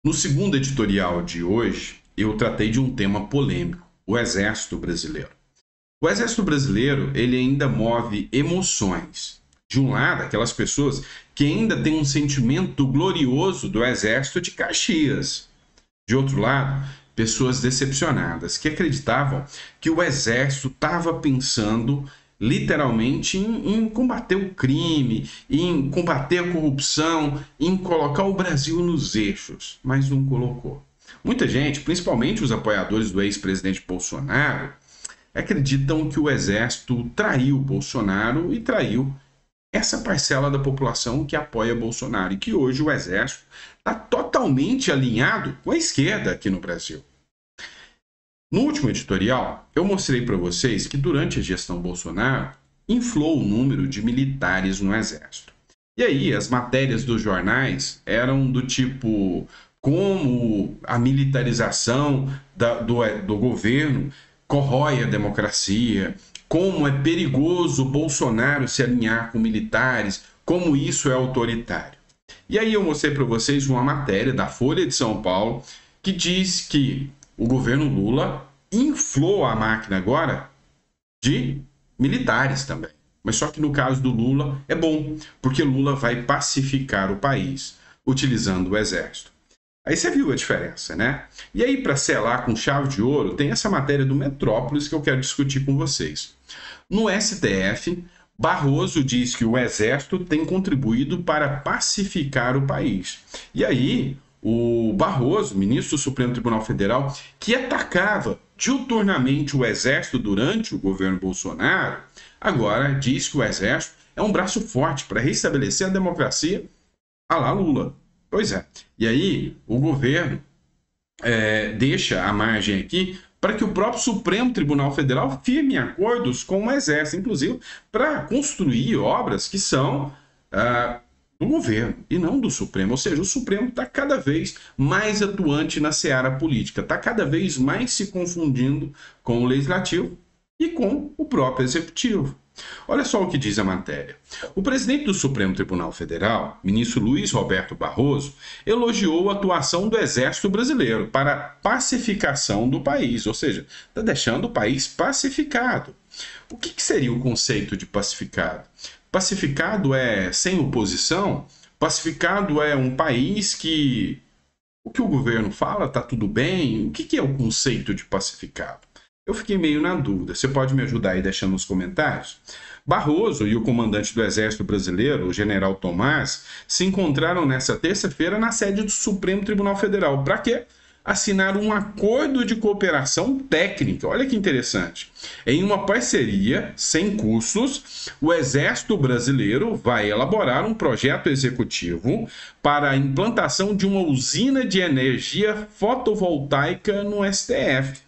No segundo editorial de hoje, eu tratei de um tema polêmico, o Exército Brasileiro. O Exército Brasileiro, ele ainda move emoções. De um lado, aquelas pessoas que ainda têm um sentimento glorioso do Exército de Caxias. De outro lado, pessoas decepcionadas que acreditavam que o Exército estava pensando literalmente em combater o crime, em combater a corrupção, em colocar o Brasil nos eixos, mas não colocou. Muita gente, principalmente os apoiadores do ex-presidente Bolsonaro, acreditam que o Exército traiu Bolsonaro e traiu essa parcela da população que apoia Bolsonaro e que hoje o Exército está totalmente alinhado com a esquerda aqui no Brasil. No último editorial, eu mostrei para vocês que durante a gestão Bolsonaro inflou o número de militares no Exército. E aí, as matérias dos jornais eram do tipo como a militarização do governo corrói a democracia, como é perigoso Bolsonaro se alinhar com militares, como isso é autoritário. E aí eu mostrei para vocês uma matéria da Folha de São Paulo que diz que o governo Lula inflou a máquina agora de militares também. Mas só que no caso do Lula é bom, porque Lula vai pacificar o país utilizando o exército. Aí você viu a diferença, né? E aí, para selar com chave de ouro, tem essa matéria do Metrópolis que eu quero discutir com vocês. No STF, Barroso diz que o Exército tem contribuído para pacificar o país. E aí, o Barroso, ministro do Supremo Tribunal Federal, que atacava diuturnamente o Exército durante o governo Bolsonaro, agora diz que o Exército é um braço forte para restabelecer a democracia à la Lula. Pois é. E aí, o governo deixa a margem aqui para que o próprio Supremo Tribunal Federal firme acordos com o Exército, inclusive para construir obras que são do governo e não do Supremo. Ou seja, o Supremo está cada vez mais atuante na seara política, está cada vez mais se confundindo com o Legislativo e com o próprio Executivo. Olha só o que diz a matéria. O presidente do Supremo Tribunal Federal, ministro Luiz Roberto Barroso, elogiou a atuação do Exército Brasileiro para a pacificação do país, ou seja, está deixando o país pacificado. O que seria o conceito de pacificado? Pacificado é sem oposição? Pacificado é um país que o que o governo fala está tudo bem? O que é o conceito de pacificado? Eu fiquei meio na dúvida. Você pode me ajudar aí deixando nos comentários? Barroso e o comandante do Exército Brasileiro, o general Tomás, se encontraram nesta terça-feira na sede do Supremo Tribunal Federal. Para quê? Assinar um acordo de cooperação técnica. Olha que interessante. Em uma parceria sem custos, o Exército Brasileiro vai elaborar um projeto executivo para a implantação de uma usina de energia fotovoltaica no STF.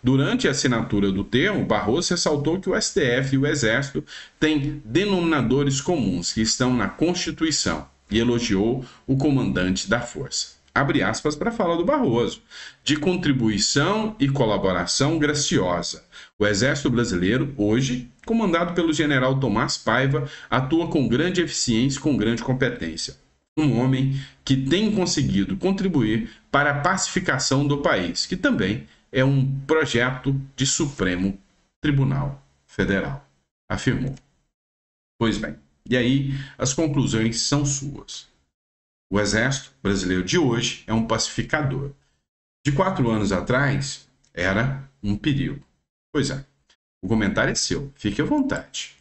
Durante a assinatura do termo, Barroso ressaltou que o STF e o Exército têm denominadores comuns que estão na Constituição e elogiou o comandante da força. Abre aspas para a fala do Barroso, de contribuição e colaboração graciosa. O Exército Brasileiro, hoje, comandado pelo general Tomás Paiva, atua com grande eficiência e com grande competência. Um homem que tem conseguido contribuir para a pacificação do país, que também é um projeto de Supremo Tribunal Federal, afirmou. Pois bem, e aí as conclusões são suas. O Exército Brasileiro de hoje é um pacificador. De 4 anos atrás, era um perigo. Pois é, o comentário é seu, fique à vontade.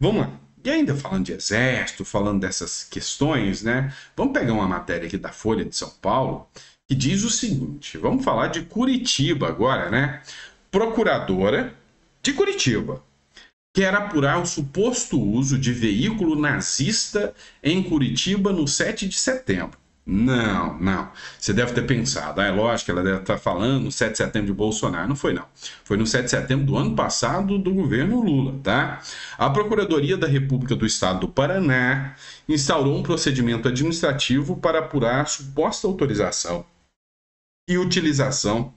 Vamos lá. E ainda falando de Exército, falando dessas questões, né? Vamos pegar uma matéria aqui da Folha de São Paulo, que diz o seguinte, vamos falar de Curitiba agora, né? Procuradora de Curitiba quer apurar o suposto uso de veículo nazista em Curitiba no 7 de setembro. Não. Você deve ter pensado, é lógico que ela deve estar falando no 7 de setembro de Bolsonaro. Não foi, não. Foi no 7 de setembro do ano passado do governo Lula, tá? A Procuradoria da República do Estado do Paraná instaurou um procedimento administrativo para apurar a suposta autorização e utilização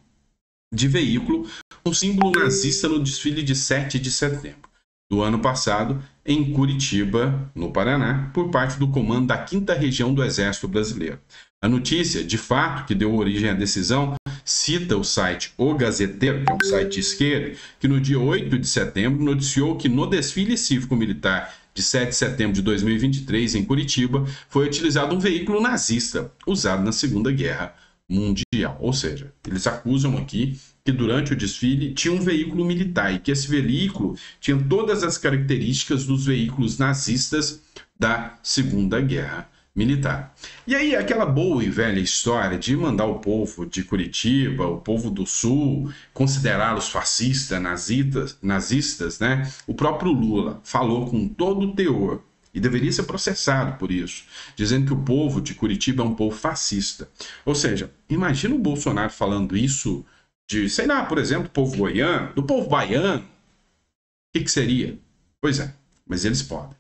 de veículo com símbolo nazista no desfile de 7 de setembro do ano passado em Curitiba, no Paraná, por parte do comando da 5ª Região do Exército Brasileiro. A notícia, de fato, que deu origem à decisão, cita o site O Gazeteiro, que é um site de esquerda, que no dia 8 de setembro noticiou que no desfile cívico-militar de 7 de setembro de 2023, em Curitiba, foi utilizado um veículo nazista, usado na Segunda Guerra Mundial. Ou seja, eles acusam aqui que durante o desfile tinha um veículo militar e que esse veículo tinha todas as características dos veículos nazistas da Segunda Guerra Militar. E aí, aquela boa e velha história de mandar o povo de Curitiba, o povo do Sul, considerá-los fascistas, nazistas, né? O próprio Lula falou com todo o teor e deveria ser processado por isso, dizendo que o povo de Curitiba é um povo fascista. Ou seja, imagina o Bolsonaro falando isso de, sei lá, por exemplo, do povo goiano, do povo baiano. O que seria? Pois é, mas eles podem.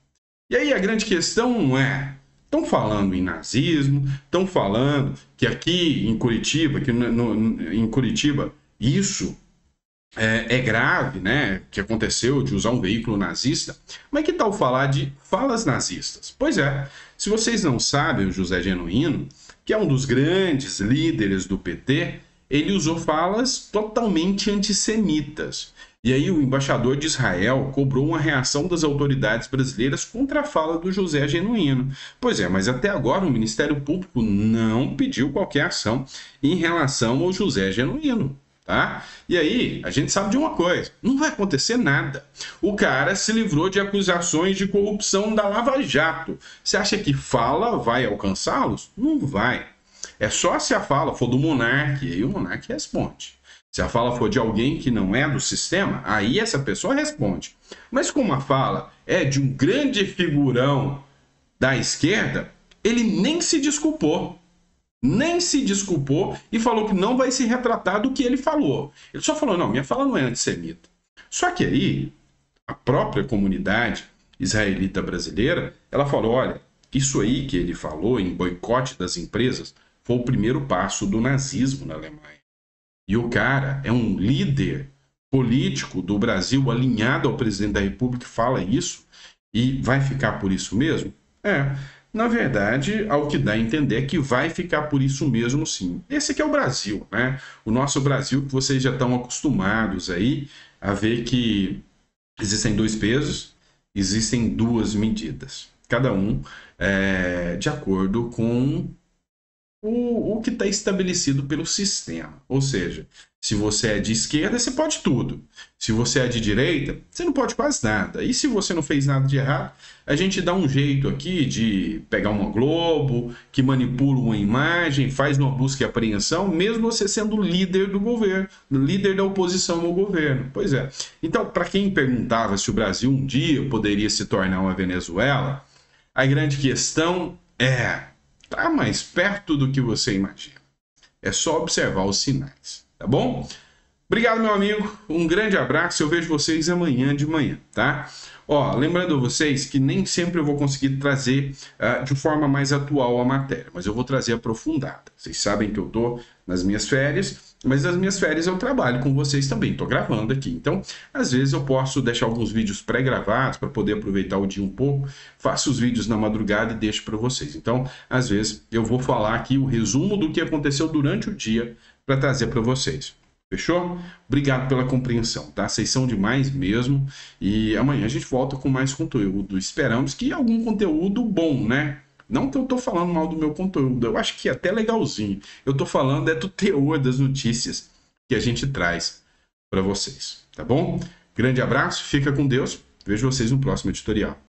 E aí a grande questão é, estão falando em nazismo, estão falando que aqui em Curitiba, em Curitiba, isso é grave, né? Que aconteceu de usar um veículo nazista. Mas que tal falar de falas nazistas? Pois é, se vocês não sabem, o José Genuíno, que é um dos grandes líderes do PT, ele usou falas totalmente antissemitas. E aí o embaixador de Israel cobrou uma reação das autoridades brasileiras contra a fala do José Genuíno. Pois é, mas até agora o Ministério Público não pediu qualquer ação em relação ao José Genuíno. Tá? E aí, a gente sabe de uma coisa, não vai acontecer nada. O cara se livrou de acusações de corrupção da Lava Jato. Você acha que fala vai alcançá-los? Não vai. É só se a fala for do monarca, e aí o monarca responde. Se a fala for de alguém que não é do sistema, aí essa pessoa responde. Mas como a fala é de um grande figurão da esquerda, ele nem se desculpou. Nem se desculpou e falou que não vai se retratar do que ele falou. Ele só falou, não, minha fala não é antissemita. Só que aí, a própria comunidade israelita brasileira, ela falou, olha, isso aí que ele falou em boicote das empresas foi o primeiro passo do nazismo na Alemanha. E o cara é um líder político do Brasil alinhado ao presidente da República que fala isso e vai ficar por isso mesmo? Na verdade, ao que dá a entender é que vai ficar por isso mesmo sim. Esse aqui é o Brasil, né? O nosso Brasil que vocês já estão acostumados aí a ver que existem dois pesos, existem duas medidas. Cada um de acordo com o que está estabelecido pelo sistema. Ou seja, se você é de esquerda, você pode tudo. Se você é de direita, você não pode quase nada. E se você não fez nada de errado, a gente dá um jeito aqui de pegar uma Globo, que manipula uma imagem, faz uma busca e apreensão, mesmo você sendo líder do governo, líder da oposição ao governo. Pois é. Então, para quem perguntava se o Brasil um dia poderia se tornar uma Venezuela, a grande questão está mais perto do que você imagina. É só observar os sinais, tá bom? Obrigado, meu amigo. Um grande abraço. Eu vejo vocês amanhã de manhã, tá? Ó, lembrando a vocês que nem sempre eu vou conseguir trazer de forma mais atual a matéria, mas eu vou trazer aprofundada. Vocês sabem que eu tô nas minhas férias, mas nas minhas férias eu trabalho com vocês também. Tô gravando aqui. Então, às vezes eu posso deixar alguns vídeos pré-gravados para poder aproveitar o dia um pouco. Faço os vídeos na madrugada e deixo para vocês. Então, às vezes eu vou falar aqui o resumo do que aconteceu durante o dia para trazer para vocês. Fechou? Obrigado pela compreensão, tá? Vocês são demais mesmo. E amanhã a gente volta com mais conteúdo. Esperamos que algum conteúdo bom, né? Não que eu tô falando mal do meu conteúdo. Eu acho que é até legalzinho. Eu tô falando do teor das notícias que a gente traz para vocês, tá bom? Grande abraço, fica com Deus. Vejo vocês no próximo editorial.